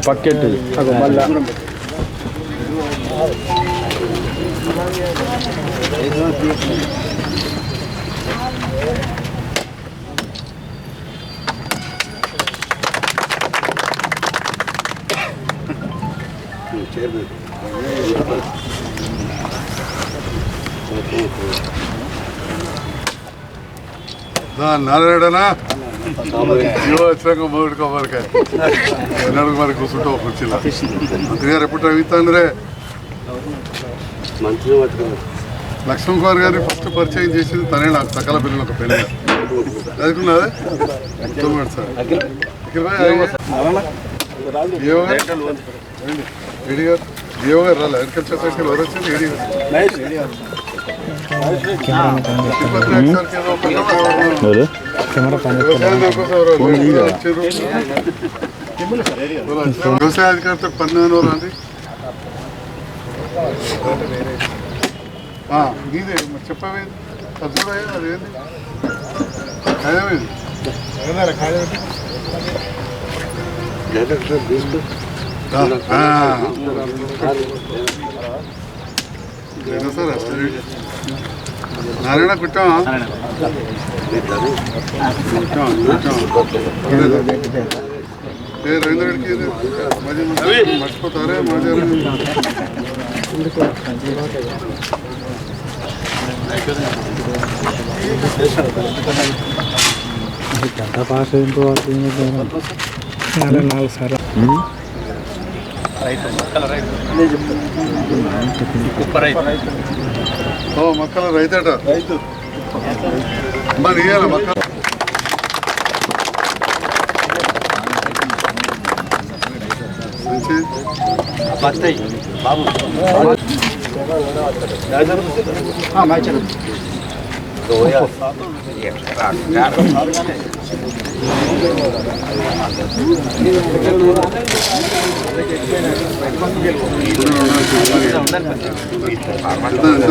పక్కెట్టు నారాయణనా వచ్చాక మొదటి కొబ్బరికాయ ఎన్నడూ మరి కూర్చుంటావు కుర్చీలో మంత్రి గారు ఎప్పుడు రవితాండ్రే లక్ష్మణ్ కుమార్ గారిని ఫస్ట్ పరిచయం చేసింది తనే నాకు సకల పిల్లలు ఒక పెళ్లి చదువుకున్నదే సార్ ఏడీ గారు జియో గారు రాలే అగ్రికల్చర్ సైకిల్ ఎవరు వచ్చింది ఏడీ గారు వ్యవసాయ అధికారితో 12 అండి నీదే మరి చెప్పవేది అది కూడా అదేంది ఖాయమేది సార్ నారాయణ కుట్టామా రవీంద్ర రెడ్డికి మర్చిపోతారే పాస్ అయిన 4 సార్లు మొక్కల రైతట మరి ఇయ్యాల మొక్కలు బాబు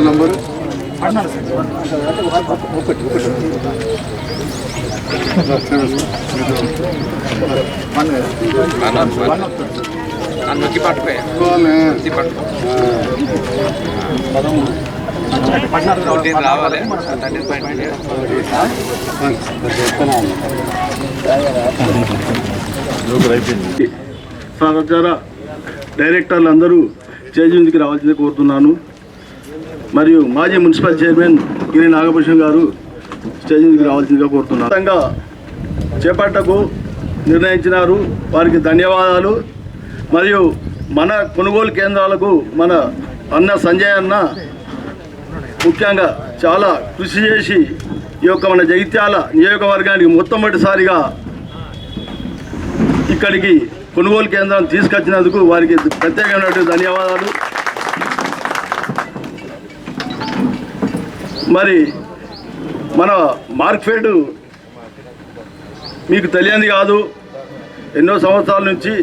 నంబరు రావాలి సహచర డైరెక్టర్లు అందరూ స్టేజ్ మీదకి రావాల్సిందే కోరుతున్నాను. మరియు మాజీ మున్సిపల్ చైర్మన్ గిరి నాగభూషణ్ గారు స్టేజ్ మీదకి రావాల్సిందిగా కోరుతున్నాను. చేపట్టకు నిర్ణయించినారు, వారికి ధన్యవాదాలు. మరియు మన కొనుగోలు కేంద్రాలకు మన అన్న సంజయ్ అన్న ముఖ్యంగా చాలా కృషి చేసి ఈ యొక్క మన జగిత్యాల నియోజకవర్గానికి మొట్టమొదటిసారిగా ఇక్కడికి కొనుగోలు కేంద్రం తీసుకొచ్చినందుకు వారికి ప్రత్యేకమైనటువంటి ధన్యవాదాలు. మరి మన మార్కెట్ మీకు తెలియంది కాదు, ఎన్నో సంవత్సరాల నుంచి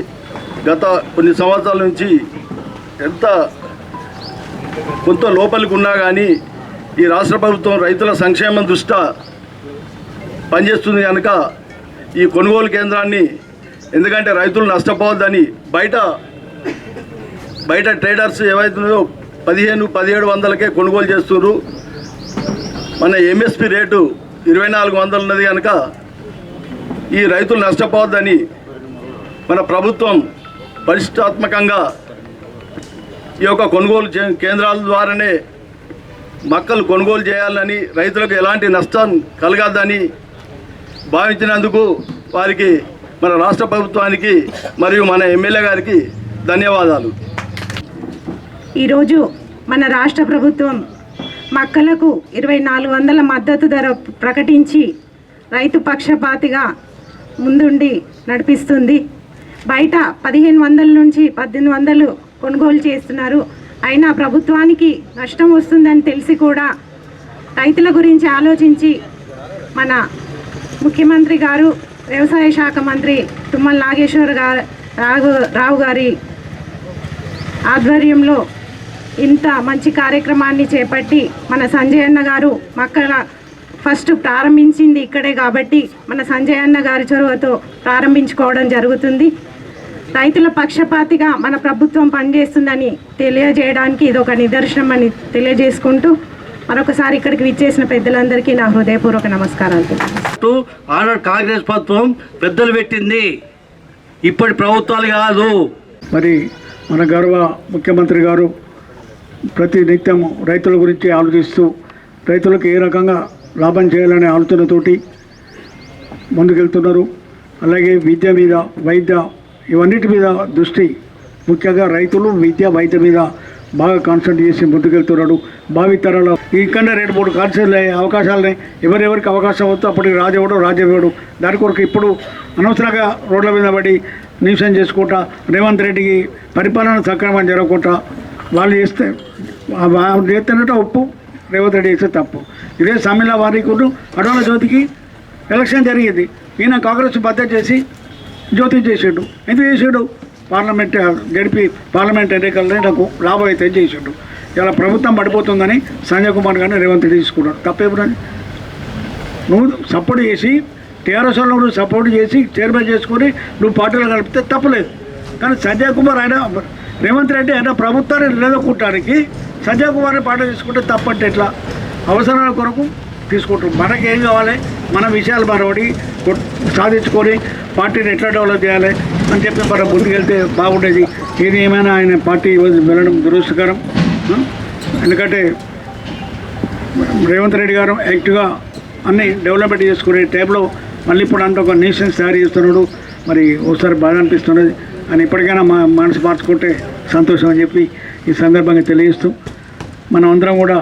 గత కొన్ని సంవత్సరాల నుంచి ఎంత కొంత లోపలికి ఉన్నా కానీ ఈ రాష్ట్ర ప్రభుత్వం రైతుల సంక్షేమం దృష్ట్యా పనిచేస్తుంది కనుక ఈ కొనుగోలు కేంద్రాన్ని, ఎందుకంటే రైతులు నష్టపోవద్దని బయట ట్రేడర్స్ ఏవైతున్నాయో 1500-1700కే కొనుగోలు చేస్తున్నారు. మన ఎంఎస్పి రేటు 2400 ఉన్నది కనుక ఈ రైతులు నష్టపోవద్దని మన ప్రభుత్వం పరిష్టాత్మకంగా ఈ యొక్క కొనుగోలు కేంద్రాల ద్వారానే మక్కలు కొనుగోలు చేయాలని, రైతులకు ఎలాంటి నష్టం కలగద్దని భావించినందుకు వారికి మన రాష్ట్ర ప్రభుత్వానికి మరియు మన ఎమ్మెల్యే గారికి ధన్యవాదాలు. ఈరోజు మన రాష్ట్ర ప్రభుత్వం మక్కలకు 2400 మద్దతు ధర ప్రకటించి రైతు పక్షపాతిగా ముందుండి నడిపిస్తుంది. బయట 1500 నుంచి 1800 కొనుగోలు చేస్తున్నారు. అయినా ప్రభుత్వానికి నష్టం వస్తుందని తెలిసి కూడా రైతుల గురించి ఆలోచించి మన ముఖ్యమంత్రి గారు, వ్యవసాయ శాఖ మంత్రి తుమ్మల నాగేశ్వర రావు గారి ఆధ్వర్యంలో ఇంత మంచి కార్యక్రమాన్ని చేపట్టి మన సంజయ్ అన్న గారు మక్కల ఫస్ట్ ప్రారంభించింది ఇక్కడే కాబట్టి మన సంజయ్ అన్న గారి చొరవతో ప్రారంభించుకోవడం జరుగుతుంది. రైతుల పక్షపాతిగా మన ప్రభుత్వం పనిచేస్తుందని తెలియజేయడానికి ఇది ఒక నిదర్శనం అని తెలియజేసుకుంటూ మరొకసారి ఇక్కడికి విచ్చేసిన పెద్దలందరికీ నా హృదయపూర్వక నమస్కారాలు. ఆనాడు కాంగ్రెస్ ప్రభుత్వం పెద్దలు పెట్టింది, ఇప్పటి ప్రభుత్వాలు కాదు. మరి మన గౌరవ ముఖ్యమంత్రి గారు ప్రతి నిత్యం రైతుల గురించి ఆలోచిస్తూ రైతులకు ఏ రకంగా లాభం చేయాలనే ఆలోచనతోటి ముందుకెళ్తున్నారు. అలాగే విద్య మీద, వైద్య, ఇవన్నిటి మీద దృష్టి, ముఖ్యంగా రైతులు విద్య వైద్య మీద బాగా కాన్సన్ట్రేట్ చేసి ముందుకెళ్తున్నాడు. భావితరాల ఇక్కడనే 2-3 కాన్సెప్ట్లు అవకాశాలని ఎవరెవరికి అవకాశం వస్తే అప్పటికి రాజేవాడు దాని కొరకు ఇప్పుడు అనవసరంగా రోడ్ల మీద పడి నిమిషం చేసుకుంటా రేవంత్ రెడ్డికి పరిపాలన సక్రమంగా జరగకుండా వాళ్ళు చేస్తున్నట్టు ఒప్పు, రేవంత్ రెడ్డి చేస్తే తప్పు. ఇదే సమ్మిల వారికి అడవుల జ్యోతికి ఎలక్షన్ జరిగింది. ఈయన కాంగ్రెస్ మద్దతు చేసి జ్యోతి చేసాడు. ఎందుకు చేసాడు? పార్లమెంట్ ఎన్నికల్లో నాకు లాభం అయితే చేసాడు. ఇలా ప్రభుత్వం పడిపోతుందని సంజయ్ కుమార్ గారిని రేవంత్ రెడ్డి తీసుకున్నాడు. తప్పేపుడని నువ్వు సపోర్ట్ చేసి టీఆర్ఎస్ వాళ్ళు నువ్వు సపోర్ట్ చేసి చైర్మన్ చేసుకొని నువ్వు పార్టీలో కలిపితే తప్పలేదు. కానీ సంజయ్ కుమార్ ఆయన రేవంత్ రెడ్డి ఆయన ప్రభుత్వాన్ని నిలదొక్కడానికి సంజయ్ కుమార్ని పార్టీ తీసుకుంటే తప్పంటే ఎట్లా? అవసరాల కొరకు తీసుకుంటాం. మనకేం కావాలి, మన విషయాలు మనోడి సాధించుకొని పార్టీని ఎట్లా డెవలప్ చేయాలి అని చెప్పి మనం ముందుకెళ్తే బాగుండేది. ఏది ఏమైనా ఆయన పార్టీ వెళ్ళడం దురదృష్టకరం. ఎందుకంటే రేవంత్ రెడ్డి గారు యాక్టివ్గా అన్ని డెవలప్మెంట్ చేసుకునే టైంలో మళ్ళీ ఇప్పుడు అంత ఒక నేషన్స్ తయారు చేస్తున్నాడు. మరి ఒకసారి బాగా అనిపిస్తున్నది. అని ఇప్పటికైనా మనసు మార్చుకుంటే సంతోషం అని చెప్పి ఈ సందర్భంగా తెలియజేస్తూ మనం అందరం కూడా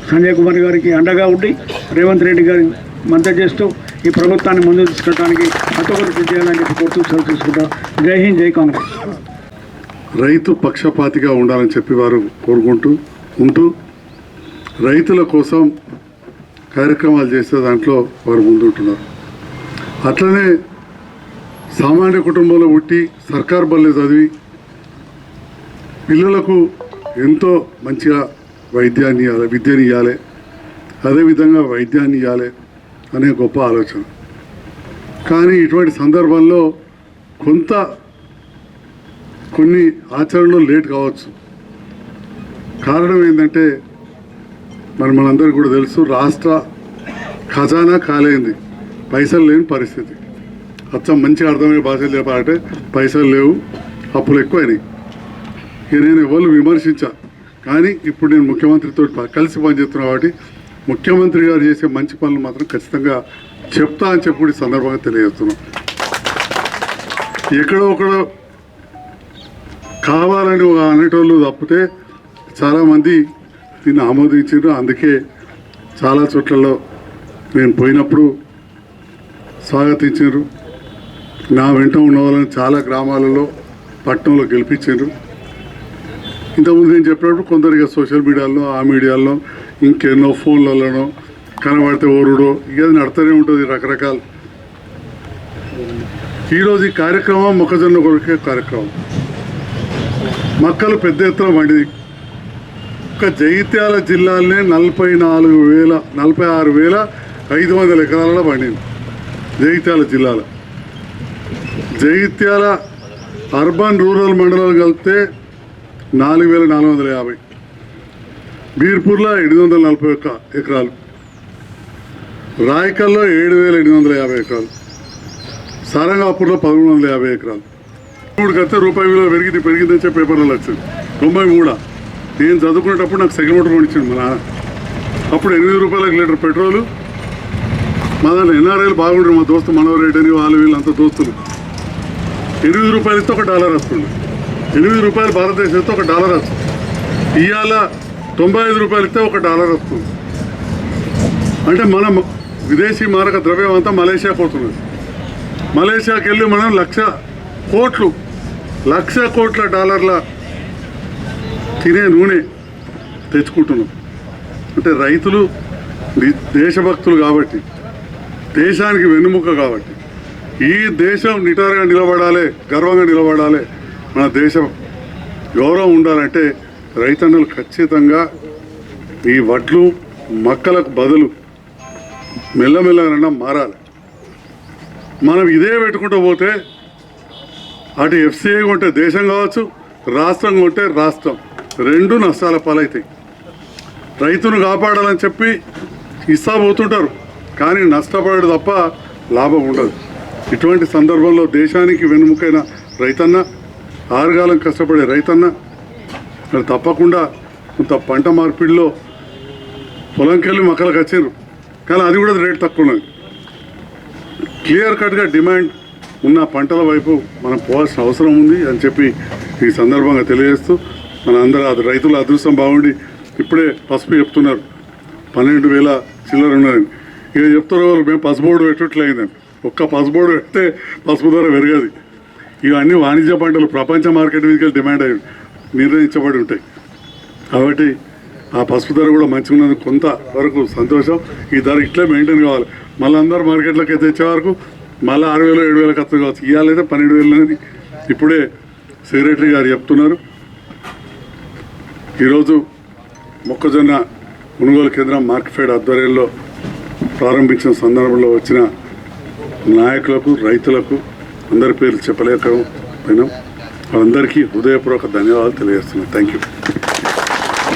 సంజయ్ కుమార్ గారికి అండగా ఉండి రేవంత్ రెడ్డి గారి మద్దతు చేస్తూ ఈ ప్రభుత్వాన్ని ముందుకు తీసుకెళ్ళడానికి అతొకరు కృషి చేయాలని చెప్పి కోరుతూ సెలవు తీసుకుంటాం. జై హింద్, జై కాంగ్రెస్. రైతు పక్షపాతిగా ఉండాలని చెప్పి వారు కోరుకుంటూ రైతుల కోసం కార్యక్రమాలు చేసే దాంట్లో వారు ముందుంటున్నారు. అట్లనే సామాన్య కుటుంబంలో పుట్టి సర్కార్ బల్లే చదివి పిల్లలకు ఎంతో మంచిగా విద్యని ఇవ్వాలి, అదేవిధంగా వైద్యాన్ని ఇవ్వాలి అనే గొప్ప ఆలోచన. కానీ ఇటువంటి సందర్భంలో కొన్ని ఆచరణలో లేట్ కావచ్చు. కారణం ఏంటంటే మనందరికీ కూడా తెలుసు, రాష్ట్ర ఖజానా కాలేంది, పైసలు లేని పరిస్థితి. అచ్చం మంచిగా అర్థమయ్యే భాషలు చెప్పాలంటే పైసలు లేవు, అప్పులు ఎక్కువైనాయి. ఇక నేను ఎవరు విమర్శించా, కానీ ఇప్పుడు నేను ముఖ్యమంత్రితో కలిసి పనిచేస్తున్నా కాబట్టి ముఖ్యమంత్రి గారు చేసే మంచి పనులు మాత్రం ఖచ్చితంగా చెప్తా అని చెప్పి సందర్భంగా తెలియజేస్తున్నాం. ఎక్కడో ఒకడో కావాలని అనేటోళ్ళు తప్పితే చాలామంది దీన్ని ఆమోదించారు. అందుకే చాలా చోట్లలో నేను పోయినప్పుడు స్వాగతించారు. నా వెంట ఉన్న వాళ్ళని చాలా గ్రామాలలో పట్టణంలో గెలిపించారు. ఇంతకుముందు నేను చెప్పినప్పుడు కొందరిగా సోషల్ మీడియాలో, ఆ మీడియాలో, ఇంకెన్నో ఫోన్లలోనో కనబడితే ఓరుడో ఇక నడుతూనే ఉంటుంది రకరకాలు. ఈరోజు ఈ కార్యక్రమం మొక్కజొన్న కొరికే కార్యక్రమం. మొక్కలు పెద్ద ఎత్తున పండింది. ఒక జగిత్యాల జిల్లాలోనే 46,500 ఎకరాలలో పండింది. జగిత్యాల జిల్లాలో జగిత్యాల అర్బన్ రూరల్ మండలాలు కలిపితే 4,450, బీర్పూర్లో 841 ఎకరాలు, రాయకల్లో 7,850 ఎకరాలు, సారంగాపూర్లో 1,150 ఎకరాలు. ఇప్పుడు కడితే రూపాయి విలువ పెరిగిందని చెప్పి పేపర్లలో వచ్చింది. 93 నేను చదువుకునేటప్పుడు నాకు సెకండ్ మోటార్ కొనిచ్చింది మా నాన్న. అప్పుడు 8 రూపాయలకు లీటర్ పెట్రోలు. మా దాంట్లో ఎన్ఆర్ఐలు బాగుంటారు, మా దోస్తు మనోహర్ రెడ్డి అని వాళ్ళు వీళ్ళంతా దోస్తులు. 8 రూపాయలు ఇస్తే $1 వస్తుంది. 8 రూపాయలు భారతదేశం ఇస్తే $1 వస్తుంది. ఇవాళ 95 రూపాయలు ఇస్తే $1 వస్తుంది. అంటే మనం విదేశీ మారక ద్రవ్యం అంతా మలేషియా పోతున్నది. మలేషియాకి వెళ్ళి మనం 1,00,000 కోట్లు 1,00,000 కోట్ల డాలర్ల తినే నూనె తెచ్చుకుంటున్నాం. అంటే రైతులు దేశభక్తులు కాబట్టి, దేశానికి వెన్నుముక కాబట్టి, ఈ దేశం నిటారుగా నిలబడాలి, గర్వంగా నిలబడాలి, మన దేశం గౌరవం ఉండాలంటే రైతన్నలు ఖచ్చితంగా ఈ వడ్లు మక్కలకు బదులు మెల్లమెల్లగా మారాలి. మనం ఇదే పెట్టుకుంటూ పోతే అటు ఎఫ్సిఐ కొంటే దేశం కావచ్చు, రాష్ట్రం కొంటే రాష్ట్రం, రెండు నష్టాల పాలవుతాయి. రైతును కాపాడాలని చెప్పి ఇస్తా పోతుంటారు, కానీ నష్టపడడు తప్ప లాభం ఉండదు. ఇటువంటి సందర్భంలో దేశానికి వెన్నుముకైన రైతన్న, ఆరుగాలం కష్టపడే రైతన్న మరి తప్పకుండా కొంత పంట మార్పిడిలో పొలంకెళ్ళి మొక్కలకు వచ్చారు, కానీ అది కూడా రేటు తక్కువ ఉన్నది. క్లియర్ కట్గా డిమాండ్ ఉన్న పంటల వైపు మనం పోవాల్సిన అవసరం ఉంది అని చెప్పి ఈ సందర్భంగా తెలియజేస్తూ, మన అందరూ రైతుల అదృష్టం బాగుండి ఇప్పుడే పసుపు చెప్తున్నారు 12,000 చిల్లర ఉన్నదని. ఇక చెప్తారు వాళ్ళు మేము పసుబోర్డు పెట్టట్లేదని. ఒక్క పసుబోర్డు పెడితే పసుపు ధర పెరగదు. ఇవన్నీ వాణిజ్య పంటలు ప్రపంచ మార్కెట్ మీదకి డిమాండ్ అయ్యి నిర్ణయించబడి ఉంటాయి. కాబట్టి ఆ పసుపు ధర కూడా మంచిగా ఉన్నది, కొంత వరకు సంతోషం. ఈ ధర ఇట్లే మెయింటైన్ కావాలి. మళ్ళీ అందరూ మార్కెట్లోకి తెచ్చే వరకు మళ్ళీ 6,000 7,000 ఖర్చు కావచ్చు. ఇవాళైతే 12,000 అని ఇప్పుడే సెక్రటరీ గారు చెప్తున్నారు. ఈరోజు మొక్కజొన్న కొనుగోలు కేంద్రం మార్కెట్ ఆధ్వర్యంలో ప్రారంభించిన సందర్భంలో వచ్చిన నాయకులకు, రైతులకు అందరి పేర్లు చెప్పలేకపోయినాం. వాళ్ళందరికీ హృదయపూర్వక ధన్యవాదాలు తెలియజేస్తున్నాను. Thank you.